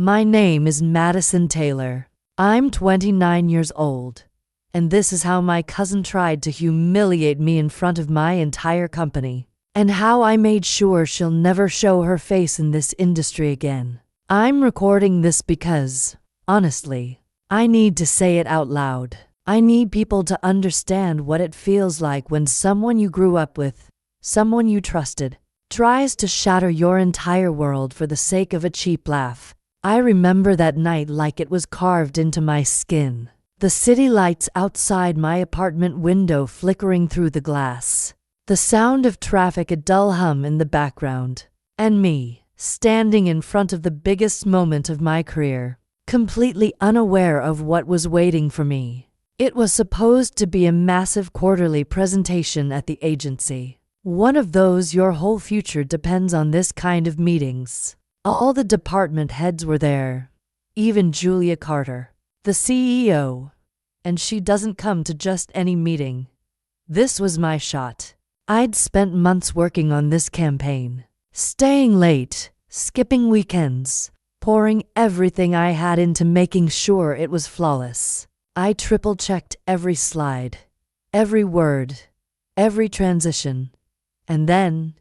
My name is Madison Taylor. I'm 29 years old, and this is how my cousin tried to humiliate me in front of my entire company, and how I made sure she'll never show her face in this industry again. I'm recording this because, honestly, I need to say it out loud. I need people to understand what it feels like when someone you grew up with, someone you trusted, tries to shatter your entire world for the sake of a cheap laugh. I remember that night like it was carved into my skin. The city lights outside my apartment window flickering through the glass. The sound of traffic, a dull hum in the background. And me, standing in front of the biggest moment of my career, completely unaware of what was waiting for me. It was supposed to be a massive quarterly presentation at the agency. One of those your whole future depends on this kind of meetings. All the department heads were there, even Julia Carter, the CEO. And she doesn't come to just any meeting. This was my shot. I'd spent months working on this campaign, staying late, skipping weekends, pouring everything I had into making sure it was flawless. I triple-checked every slide, every word, every transition. And then,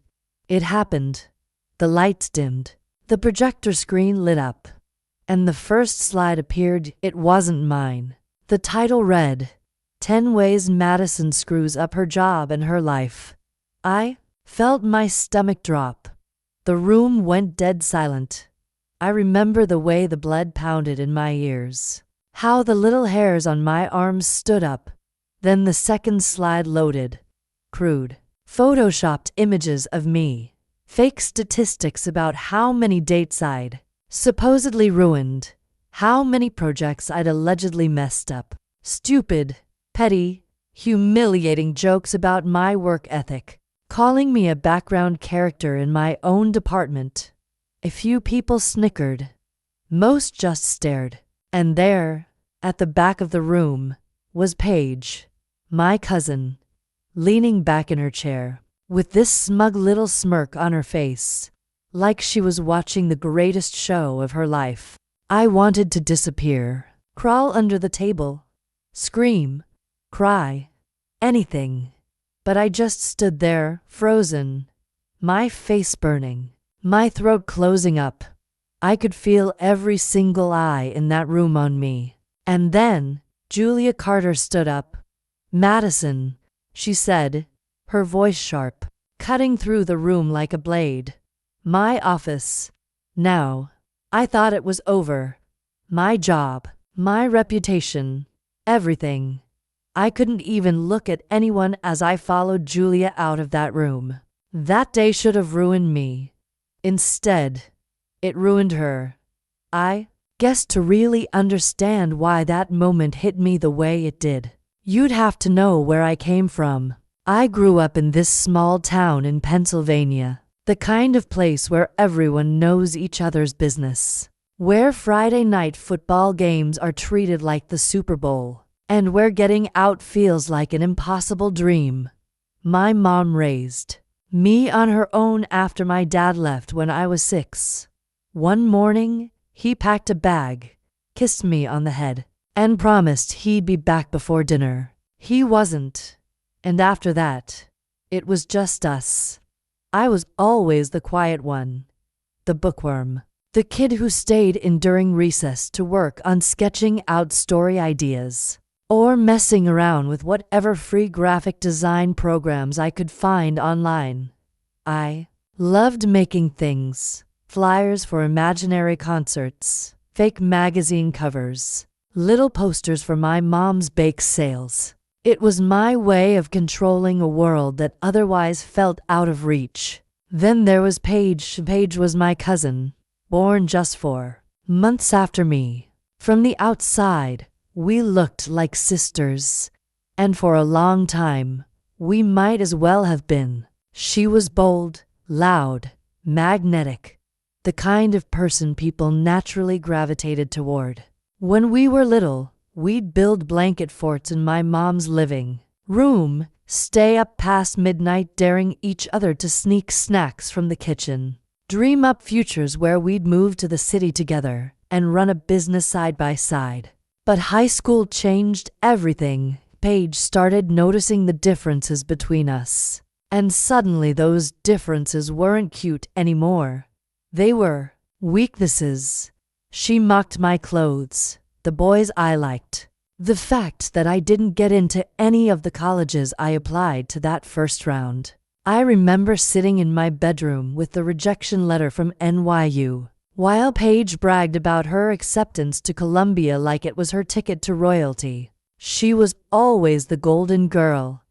it happened. The lights dimmed. The projector screen lit up. And the first slide appeared. It wasn't mine. The title read, 10 Ways Madison Screws Up Her Job and Her Life. I felt my stomach drop. The room went dead silent. I remember the way the blood pounded in my ears. How the little hairs on my arms stood up. Then the second slide loaded. Crude, photoshopped images of me. Fake statistics about how many dates I'd supposedly ruined. How many projects I'd allegedly messed up. Stupid, petty, humiliating jokes about my work ethic. Calling me a background character in my own department. A few people snickered. Most just stared. And there, at the back of the room, was Paige, my cousin, leaning back in her chair, with this smug little smirk on her face, like she was watching the greatest show of her life. I wanted to disappear, crawl under the table, scream, cry, anything. But I just stood there, frozen, my face burning, my throat closing up. I could feel every single eye in that room on me. And then, Julia Carter stood up. Madison, she said, her voice sharp, cutting through the room like a blade. My office. Now. I thought it was over. My job, my reputation, everything. I couldn't even look at anyone as I followed Julia out of that room. That day should have ruined me. Instead, it ruined her. I guess to really understand why that moment hit me the way it did, you'd have to know where I came from. I grew up in this small town in Pennsylvania, the kind of place where everyone knows each other's business, where Friday night football games are treated like the Super Bowl, and where getting out feels like an impossible dream. My mom raised me on her own after my dad left when I was 6. One morning, he packed a bag, kissed me on the head, and promised he'd be back before dinner. He wasn't. And after that, it was just us. I was always the quiet one, the bookworm, the kid who stayed in during recess to work on sketching out story ideas, or messing around with whatever free graphic design programs I could find online. I loved making things, flyers for imaginary concerts, fake magazine covers, little posters for my mom's bake sales. It was my way of controlling a world that otherwise felt out of reach. Then there was Paige. Paige was my cousin, born just 4 months after me. From the outside, we looked like sisters, and for a long time, we might as well have been. She was bold, loud, magnetic, the kind of person people naturally gravitated toward. When we were little, we'd build blanket forts in my mom's living room, stay up past midnight daring each other to sneak snacks from the kitchen, dream up futures where we'd move to the city together, and run a business side by side. But high school changed everything. Paige started noticing the differences between us. And suddenly those differences weren't cute anymore. They were weaknesses. She mocked my clothes, the boys I liked, the fact that I didn't get into any of the colleges I applied to that first round. I remember sitting in my bedroom with the rejection letter from NYU, while Paige bragged about her acceptance to Columbia like it was her ticket to royalty. She was always the golden girl,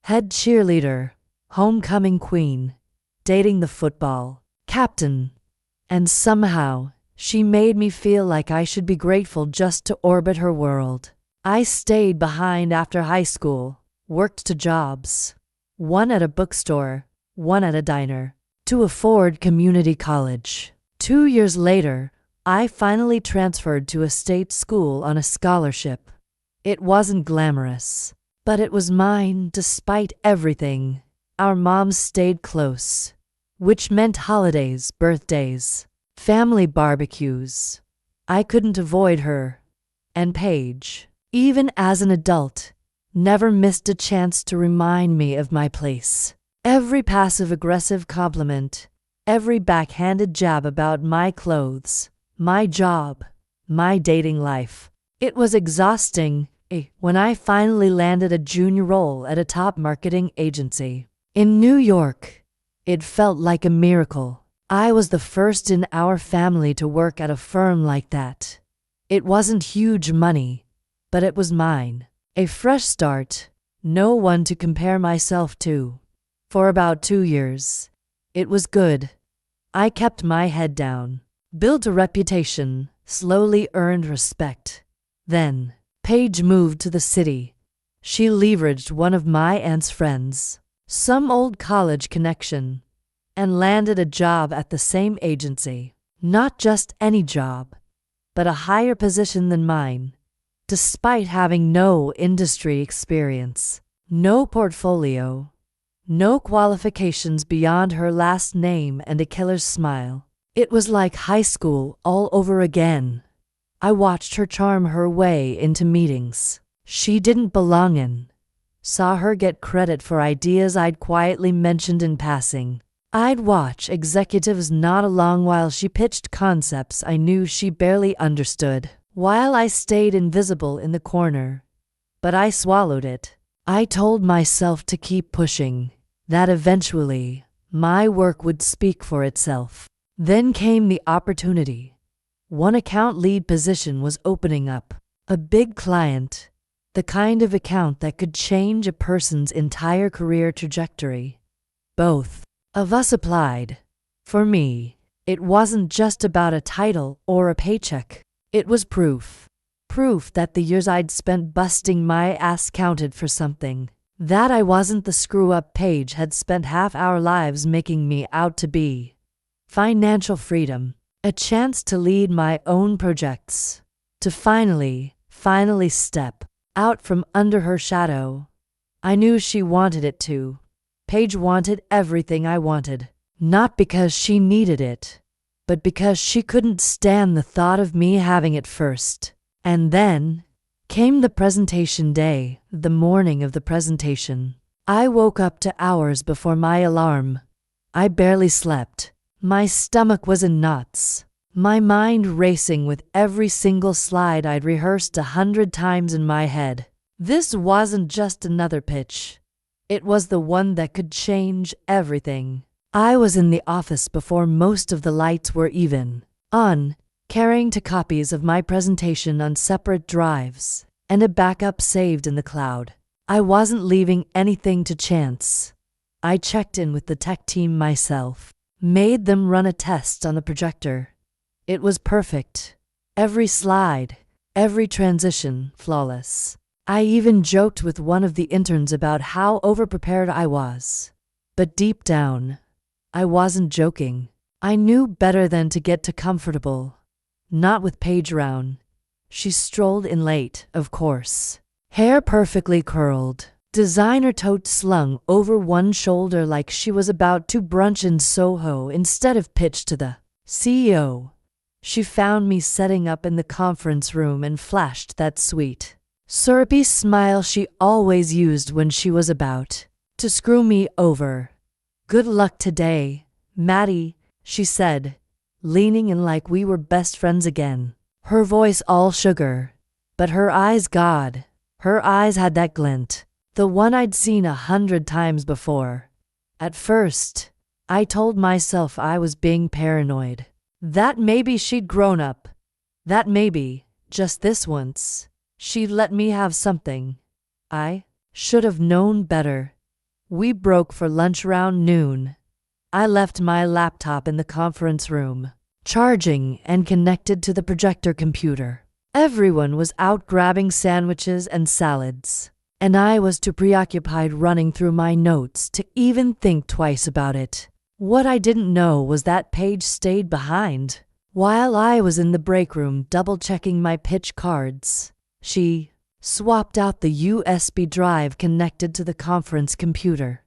head cheerleader, homecoming queen, dating the football captain, and somehow she made me feel like I should be grateful just to orbit her world. I stayed behind after high school, worked 2 jobs, one at a bookstore, one at a diner, to afford community college. 2 years later, I finally transferred to a state school on a scholarship. It wasn't glamorous, but it was mine despite everything. Our moms stayed close, which meant holidays, birthdays, family barbecues. I couldn't avoid her. And Paige, even as an adult, never missed a chance to remind me of my place. Every passive-aggressive compliment, every backhanded jab about my clothes, my job, my dating life. It was exhausting. When I finally landed a junior role at a top marketing agency in New York, it felt like a miracle. I was the first in our family to work at a firm like that. It wasn't huge money, but it was mine. A fresh start, no one to compare myself to. For about 2 years, it was good. I kept my head down, built a reputation, slowly earned respect. Then, Paige moved to the city. She leveraged one of my aunt's friends, some old college connection, and landed a job at the same agency. Not just any job, but a higher position than mine, despite having no industry experience, no portfolio, no qualifications beyond her last name and a killer's smile. It was like high school all over again. I watched her charm her way into meetings she didn't belong in, saw her get credit for ideas I'd quietly mentioned in passing. I'd watch executives nod along while she pitched concepts I knew she barely understood, while I stayed invisible in the corner. But I swallowed it. I told myself to keep pushing, that eventually my work would speak for itself. Then came the opportunity. One account lead position was opening up. A big client, the kind of account that could change a person's entire career trajectory. Both of us applied. For me, it wasn't just about a title or a paycheck. It was proof. Proof that the years I'd spent busting my ass counted for something. That I wasn't the screw-up Paige had spent half our lives making me out to be. Financial freedom. A chance to lead my own projects. To finally step out from under her shadow. I knew she wanted it too. Paige wanted everything I wanted. Not because she needed it, but because she couldn't stand the thought of me having it first. And then came the presentation day, the morning of the presentation. I woke up to hours before my alarm. I barely slept. My stomach was in knots, my mind racing with every single slide I'd rehearsed 100 times in my head. This wasn't just another pitch. It was the one that could change everything. I was in the office before most of the lights were even on, carrying 2 copies of my presentation on separate drives, and a backup saved in the cloud. I wasn't leaving anything to chance. I checked in with the tech team myself. Made them run a test on the projector. It was perfect. Every slide, every transition, flawless. I even joked with one of the interns about how overprepared I was. But deep down, I wasn't joking. I knew better than to get too comfortable. Not with Paige around. She strolled in late, of course. Hair perfectly curled. Designer tote slung over one shoulder like she was about to brunch in Soho instead of pitch to the CEO. She found me setting up in the conference room and flashed that sweet, syrupy smile she always used when she was about to screw me over. "Good luck today, Maddie," she said, leaning in like we were best friends again. Her voice all sugar, but her eyes, God, her eyes had that glint, the one I'd seen 100 times before. At first, I told myself I was being paranoid. That maybe she'd grown up. That maybe, just this once, she'd let me have something. I should have known better. We broke for lunch around noon. I left my laptop in the conference room, charging and connected to the projector computer. Everyone was out grabbing sandwiches and salads, and I was too preoccupied running through my notes to even think twice about it. What I didn't know was that Paige stayed behind. While I was in the break room double-checking my pitch cards, she swapped out the USB drive connected to the conference computer,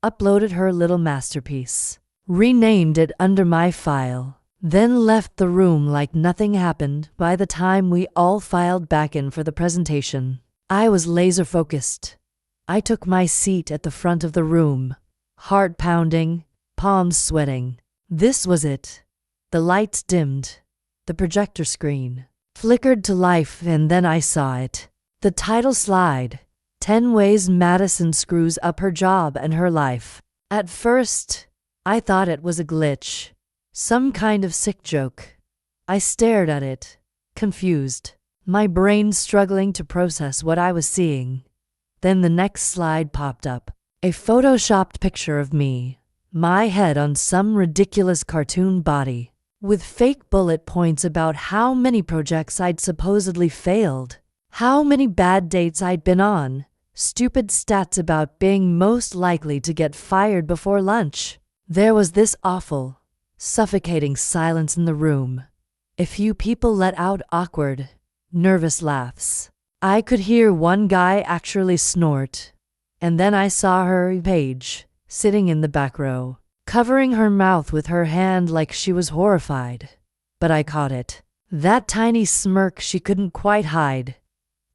uploaded her little masterpiece, renamed it under my file, then left the room like nothing happened. By the time we all filed back in for the presentation, I was laser-focused. I took my seat at the front of the room, heart pounding, palms sweating. This was it. The lights dimmed. The projector screen flickered to life, and then I saw it. The title slide, 10 Ways Madison Screws Up Her Job and Her Life. At first, I thought it was a glitch, some kind of sick joke. I stared at it, confused, my brain struggling to process what I was seeing. Then the next slide popped up, a photoshopped picture of me, my head on some ridiculous cartoon body, with fake bullet points about how many projects I'd supposedly failed, how many bad dates I'd been on, stupid stats about being most likely to get fired before lunch. There was this awful, suffocating silence in the room. A few people let out awkward, nervous laughs. I could hear one guy actually snort. And then I saw her, Paige, sitting in the back row, covering her mouth with her hand like she was horrified. But I caught it. That tiny smirk she couldn't quite hide.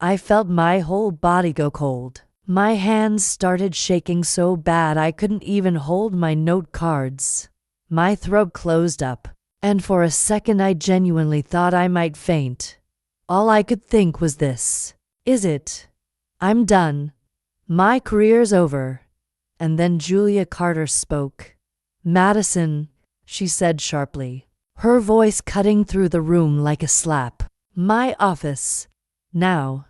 I felt my whole body go cold. My hands started shaking so bad I couldn't even hold my note cards. My throat closed up, and for a second I genuinely thought I might faint. All I could think was this: is it? I'm done. My career's over. And then Julia Carter spoke. "Madison," she said sharply, her voice cutting through the room like a slap. "My office. Now."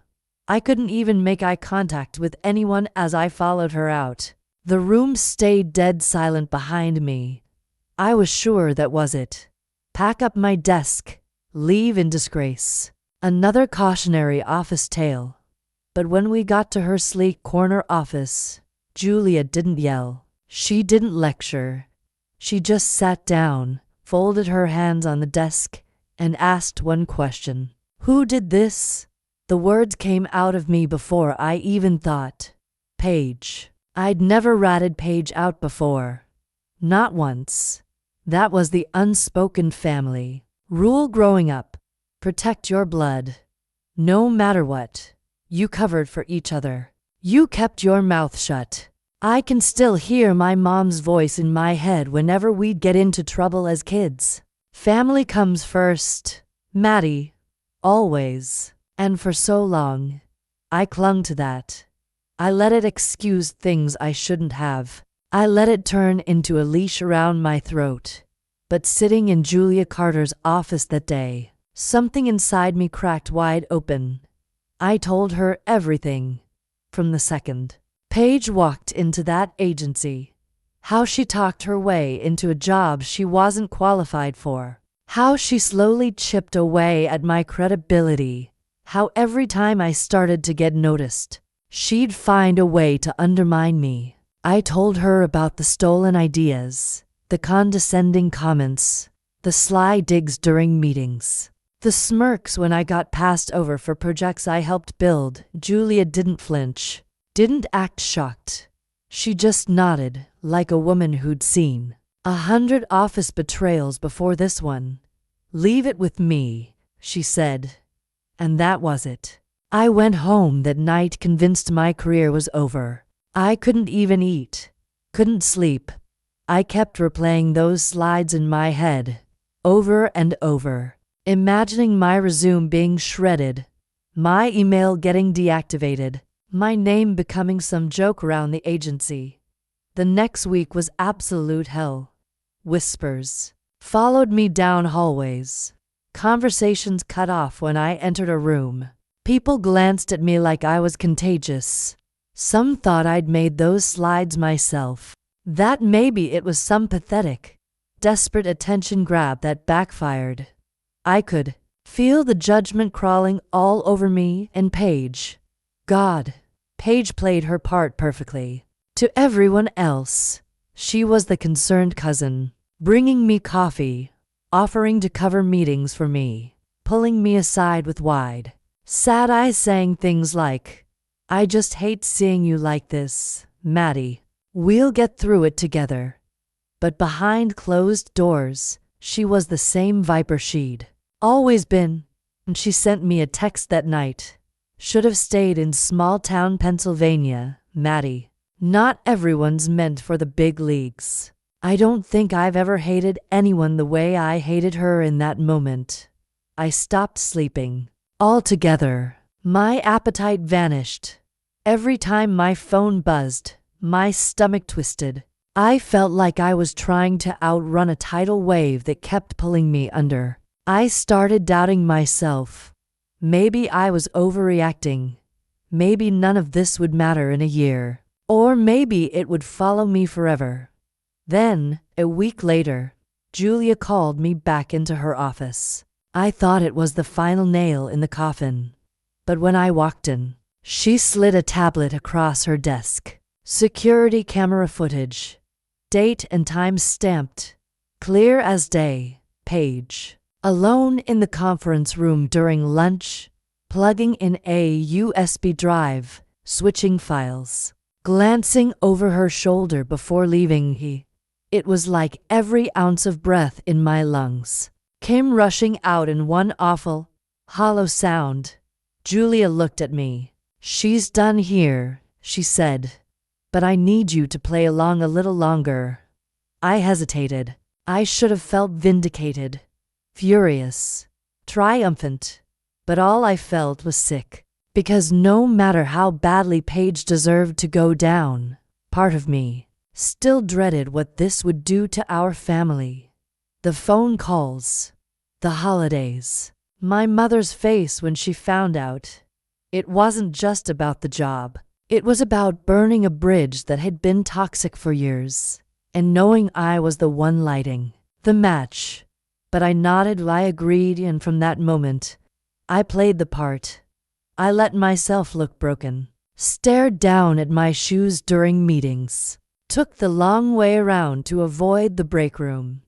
I couldn't even make eye contact with anyone as I followed her out. The room stayed dead silent behind me. I was sure that was it. Pack up my desk. Leave in disgrace. Another cautionary office tale. But when we got to her sleek corner office, Julia didn't yell. She didn't lecture. She just sat down, folded her hands on the desk, and asked one question. "Who did this?" The words came out of me before I even thought. Paige. I'd never ratted Paige out before. Not once. That was the unspoken family rule growing up. Protect your blood. No matter what. You covered for each other. You kept your mouth shut. I can still hear my mom's voice in my head whenever we'd get into trouble as kids. Family comes first, Maddie. Always. And for so long, I clung to that. I let it excuse things I shouldn't have. I let it turn into a leash around my throat. But sitting in Julia Carter's office that day, something inside me cracked wide open. I told her everything. From the second Paige walked into that agency. How she talked her way into a job she wasn't qualified for. How she slowly chipped away at my credibility. How every time I started to get noticed, she'd find a way to undermine me. I told her about the stolen ideas, the condescending comments, the sly digs during meetings, the smirks when I got passed over for projects I helped build. Julia didn't flinch, didn't act shocked. She just nodded, like a woman who'd seen 100 office betrayals before this one. "Leave it with me," she said. And that was it. I went home that night convinced my career was over. I couldn't even eat, couldn't sleep. I kept replaying those slides in my head, over and over, imagining my resume being shredded, my email getting deactivated, my name becoming some joke around the agency. The next week was absolute hell. Whispers followed me down hallways. Conversations cut off when I entered a room. People glanced at me like I was contagious. Some thought I'd made those slides myself. That maybe it was some pathetic, desperate attention grab that backfired. I could feel the judgment crawling all over me and Paige. God, Paige played her part perfectly. To everyone else, she was the concerned cousin, bringing me coffee, offering to cover meetings for me, pulling me aside with wide, sad eyes saying things like, "I just hate seeing you like this, Maddie. We'll get through it together." But behind closed doors, she was the same viper she'd always been. And she sent me a text that night. "Should have stayed in small-town Pennsylvania, Maddie. Not everyone's meant for the big leagues." I don't think I've ever hated anyone the way I hated her in that moment. I stopped sleeping altogether. My appetite vanished. Every time my phone buzzed, my stomach twisted. I felt like I was trying to outrun a tidal wave that kept pulling me under. I started doubting myself. Maybe I was overreacting. Maybe none of this would matter in a year. Or maybe it would follow me forever. Then, a week later, Julia called me back into her office. I thought it was the final nail in the coffin. But when I walked in, she slid a tablet across her desk. Security camera footage. Date and time stamped. Clear as day. Paige. Alone in the conference room during lunch, plugging in a USB drive, switching files. Glancing over her shoulder before leaving, it was like every ounce of breath in my lungs came rushing out in one awful, hollow sound. Julia looked at me. "She's done here," she said. "But I need you to play along a little longer." I hesitated. I should have felt vindicated, furious, triumphant. But all I felt was sick. Because no matter how badly Paige deserved to go down, part of me still dreaded what this would do to our family. The phone calls, the holidays, my mother's face when she found out. It wasn't just about the job. It was about burning a bridge that had been toxic for years, and knowing I was the one lighting the match. But I nodded, I agreed, and from that moment, I played the part. I let myself look broken, stared down at my shoes during meetings, took the long way around to avoid the break room,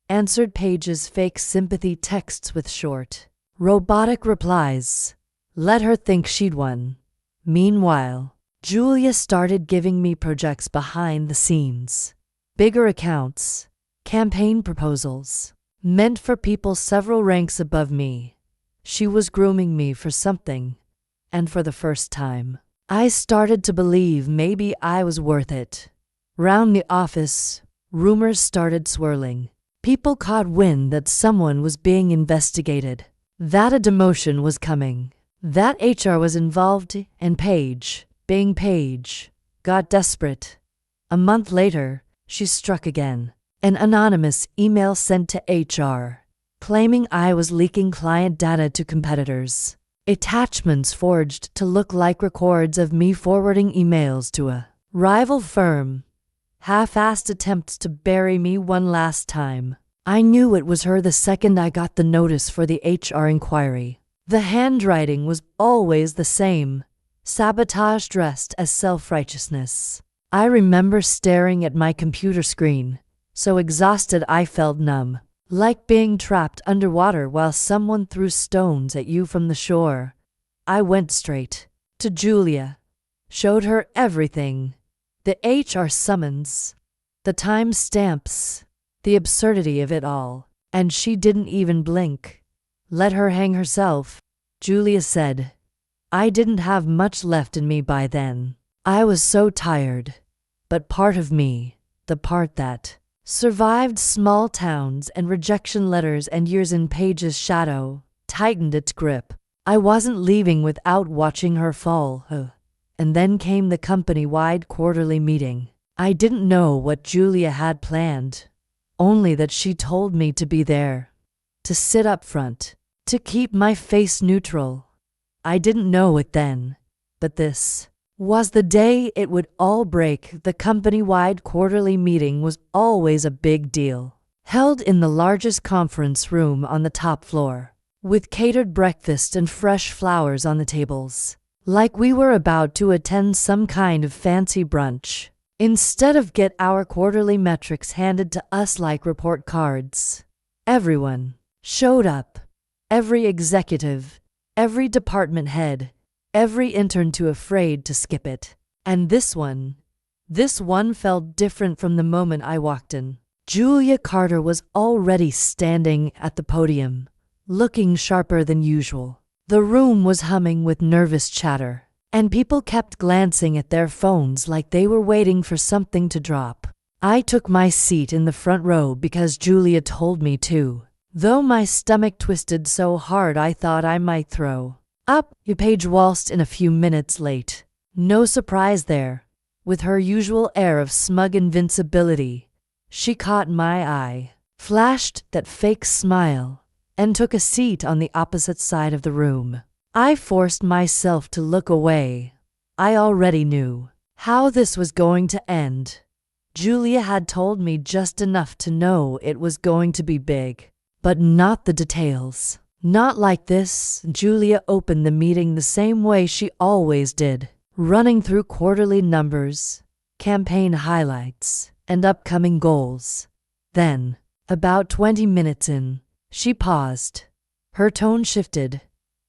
answered Paige's fake sympathy texts with short, robotic replies, let her think she'd won. Meanwhile, Julia started giving me projects behind the scenes, bigger accounts, campaign proposals, meant for people several ranks above me. She was grooming me for something. And for the first time, I started to believe maybe I was worth it. Round the office, rumors started swirling. People caught wind that someone was being investigated, that a demotion was coming, that HR was involved, and Paige, being Paige, got desperate. A month later, she struck again. An anonymous email sent to HR, claiming I was leaking client data to competitors. Attachments forged to look like records of me forwarding emails to a rival firm. Half-assed attempts to bury me one last time. I knew it was her the second I got the notice for the HR inquiry. The handwriting was always the same, sabotage dressed as self-righteousness. I remember staring at my computer screen, so exhausted I felt numb. Like being trapped underwater while someone threw stones at you from the shore. I went straight to Julia, showed her everything. The HR summons, the time stamps, the absurdity of it all. And she didn't even blink. Let her hang herself, Julia said. I didn't have much left in me by then. I was so tired. But part of me, the part that survived small towns and rejection letters and years in Paige's shadow, tightened its grip. I wasn't leaving without watching her fall. And then came the company-wide quarterly meeting. I didn't know what Julia had planned, only that she told me to be there, to sit up front, to keep my face neutral. I didn't know it then, but this was the day it would all break. The company-wide quarterly meeting was always a big deal, held in the largest conference room on the top floor, with catered breakfast and fresh flowers on the tables, like we were about to attend some kind of fancy brunch. Instead of get our quarterly metrics handed to us like report cards, everyone showed up. Every executive, every department head, every intern too afraid to skip it. And this one felt different from the moment I walked in. Julia Carter was already standing at the podium, looking sharper than usual. The room was humming with nervous chatter, and people kept glancing at their phones like they were waiting for something to drop. I took my seat in the front row because Julia told me to, though my stomach twisted so hard I thought I might throw up. Paige waltzed in a few minutes late. No surprise there. With her usual air of smug invincibility, she caught my eye, flashed that fake smile, and took a seat on the opposite side of the room. I forced myself to look away. I already knew how this was going to end. Julia had told me just enough to know it was going to be big, but not the details. Not like this. Julia opened the meeting the same way she always did, running through quarterly numbers, campaign highlights, and upcoming goals. Then, about 20 minutes in, she paused. Her tone shifted.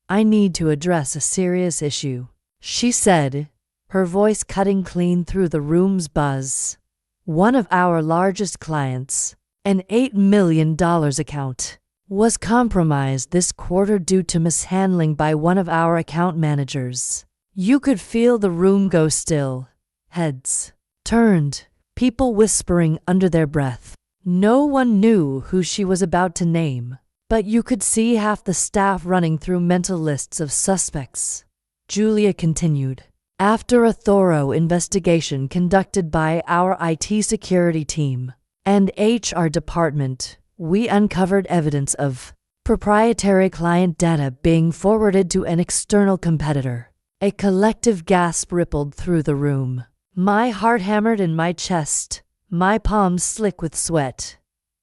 I need to address a serious issue, she said, her voice cutting clean through the room's buzz. One of our largest clients, an $8 million account, was compromised this quarter due to mishandling by one of our account managers. You could feel the room go still. Heads turned, people whispering under their breath. No one knew who she was about to name, but you could see half the staff running through mental lists of suspects. Julia continued. After a thorough investigation conducted by our IT security team and HR department, we uncovered evidence of proprietary client data being forwarded to an external competitor. A collective gasp rippled through the room. My heart hammered in my chest, my palms slick with sweat.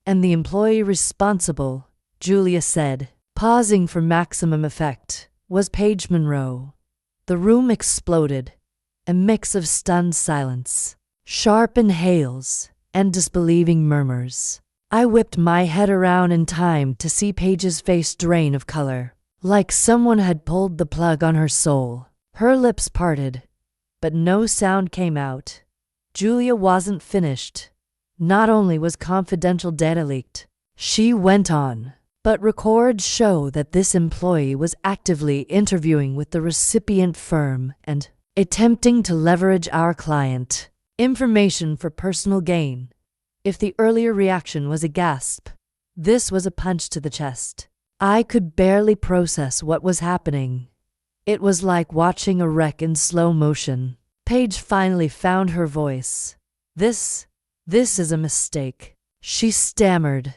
And the employee responsible, Julia said, pausing for maximum effect, was Paige Monroe. The room exploded. A mix of stunned silence, sharp inhales, and disbelieving murmurs. I whipped my head around in time to see Paige's face drain of color, like someone had pulled the plug on her soul. Her lips parted, but no sound came out. Julia wasn't finished. Not only was confidential data leaked, she went on, but records show that this employee was actively interviewing with the recipient firm and attempting to leverage our client information for personal gain. If the earlier reaction was a gasp, this was a punch to the chest. I could barely process what was happening. It was like watching a wreck in slow motion. Paige finally found her voice. This is a mistake, she stammered.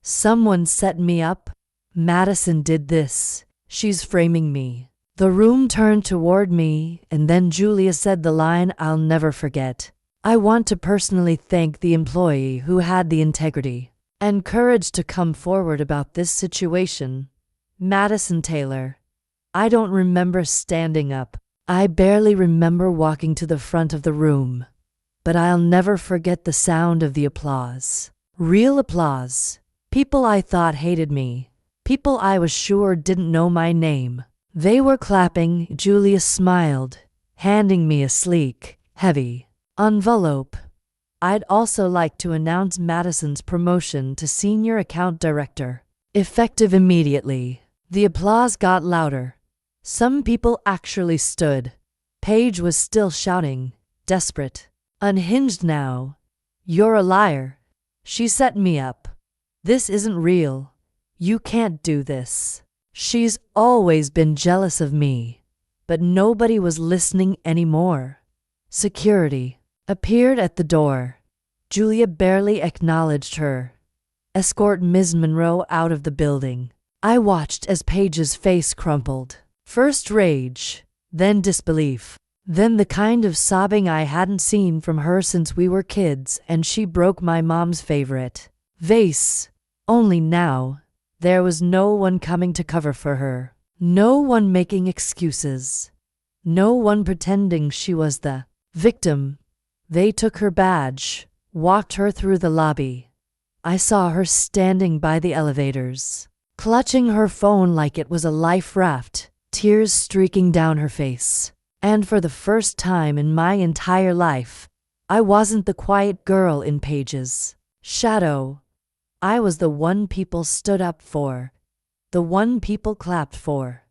Someone set me up. Madison did this. She's framing me. The room turned toward me, and then Julia said the line I'll never forget. I want to personally thank the employee who had the integrity and courage to come forward about this situation. Madison Taylor. I don't remember standing up. I barely remember walking to the front of the room. But I'll never forget the sound of the applause. Real applause. People I thought hated me. People I was sure didn't know my name. They were clapping. Julia smiled, handing me a sleek, heavy envelope. I'd also like to announce Madison's promotion to Senior Account Director, effective immediately. The applause got louder. Some people actually stood. Paige was still shouting, desperate. Unhinged now. You're a liar. She set me up. This isn't real. You can't do this. She's always been jealous of me. But nobody was listening anymore. Security appeared at the door. Julia barely acknowledged her. Escort Ms. Monroe out of the building. I watched as Paige's face crumpled. First rage, then disbelief, then the kind of sobbing I hadn't seen from her since we were kids, and she broke my mom's favorite vase. Only now, there was no one coming to cover for her. No one making excuses. No one pretending she was the victim. They took her badge, walked her through the lobby. I saw her standing by the elevators, clutching her phone like it was a life raft, tears streaking down her face. And for the first time in my entire life, I wasn't the quiet girl in Paige's shadow. I was the one people stood up for, the one people clapped for,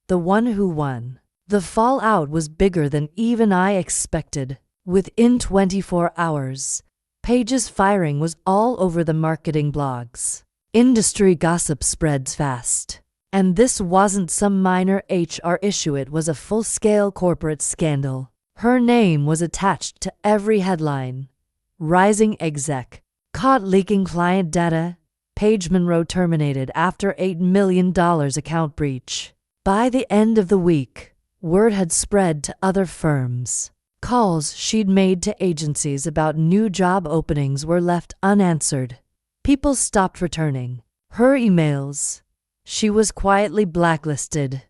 the one who won. The fallout was bigger than even I expected. Within 24 hours, Paige's firing was all over the marketing blogs. Industry gossip spreads fast. And this wasn't some minor HR issue, it was a full-scale corporate scandal. Her name was attached to every headline. Rising exec, caught leaking client data, Paige Monroe terminated after $8 million account breach. By the end of the week, word had spread to other firms. Calls she'd made to agencies about new job openings were left unanswered. People stopped returning her emails. She was quietly blacklisted,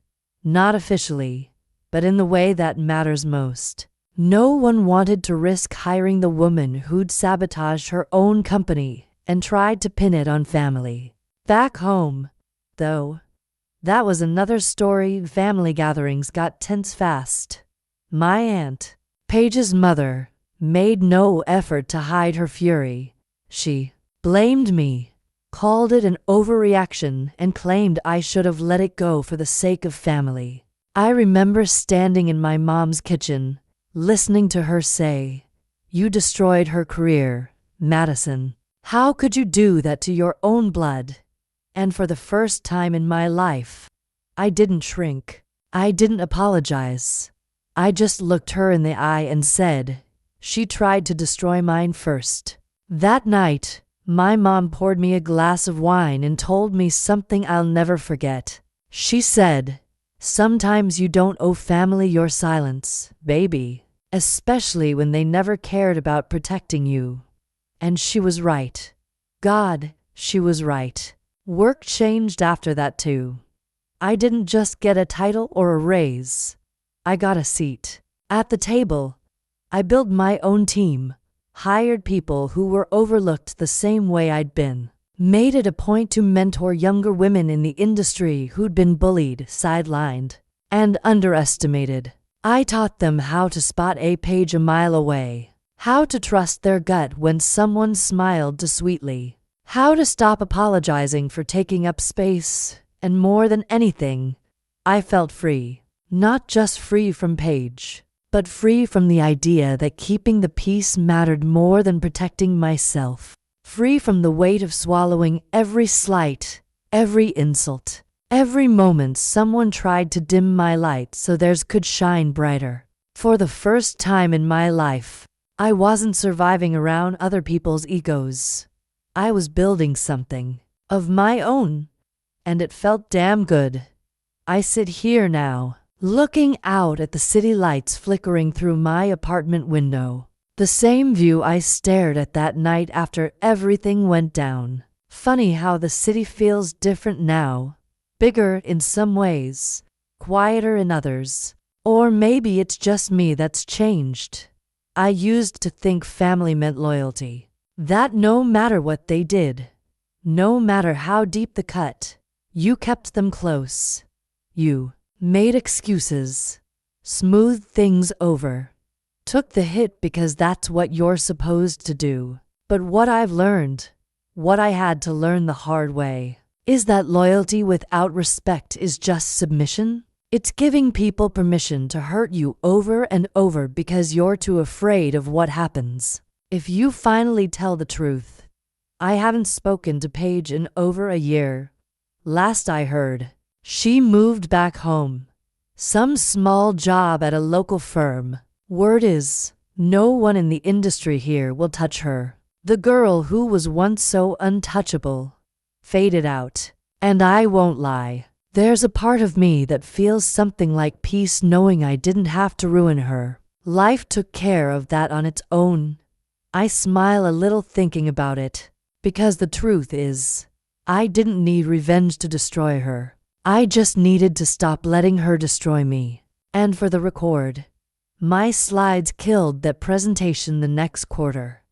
not officially, but in the way that matters most. No one wanted to risk hiring the woman who'd sabotaged her own company and tried to pin it on family. Back home, though, that was another story. Family gatherings got tense fast. My aunt, Paige's mother, made no effort to hide her fury. She blamed me, called it an overreaction, and claimed I should have let it go for the sake of family. I remember standing in my mom's kitchen, listening to her say, "You destroyed her career, Madison. How could you do that to your own blood?" And for the first time in my life, I didn't shrink. I didn't apologize. I just looked her in the eye and said, "She tried to destroy mine first." That night, my mom poured me a glass of wine and told me something I'll never forget. She said, "Sometimes you don't owe family your silence, baby, especially when they never cared about protecting you." And she was right. God, she was right. Work changed after that too. I didn't just get a title or a raise. I got a seat at the table. I built my own team. Hired people who were overlooked the same way I'd been. Made it a point to mentor younger women in the industry who'd been bullied, sidelined, and underestimated. I taught them how to spot a Paige a mile away, how to trust their gut when someone smiled too sweetly, how to stop apologizing for taking up space, and more than anything, I felt free. Not just free from Paige, but free from the idea that keeping the peace mattered more than protecting myself. Free from the weight of swallowing every slight, every insult, every moment someone tried to dim my light so theirs could shine brighter. For the first time in my life, I wasn't surviving around other people's egos. I was building something of my own, and it felt damn good. I sit here now, looking out at the city lights flickering through my apartment window. The same view I stared at that night after everything went down. Funny how the city feels different now. Bigger in some ways, quieter in others. Or maybe it's just me that's changed. I used to think family meant loyalty. That no matter what they did, no matter how deep the cut, you kept them close. You made excuses, smoothed things over, took the hit because that's what you're supposed to do. But what I've learned, what I had to learn the hard way, is that loyalty without respect is just submission. It's giving people permission to hurt you over and over because you're too afraid of what happens if you finally tell the truth. I haven't spoken to Paige in over a year. Last I heard, she moved back home. Some small job at a local firm. Word is, no one in the industry here will touch her. The girl who was once so untouchable faded out. And I won't lie, there's a part of me that feels something like peace knowing I didn't have to ruin her. Life took care of that on its own. I smile a little thinking about it, because the truth is, I didn't need revenge to destroy her. I just needed to stop letting her destroy me. And for the record, my slides killed that presentation the next quarter.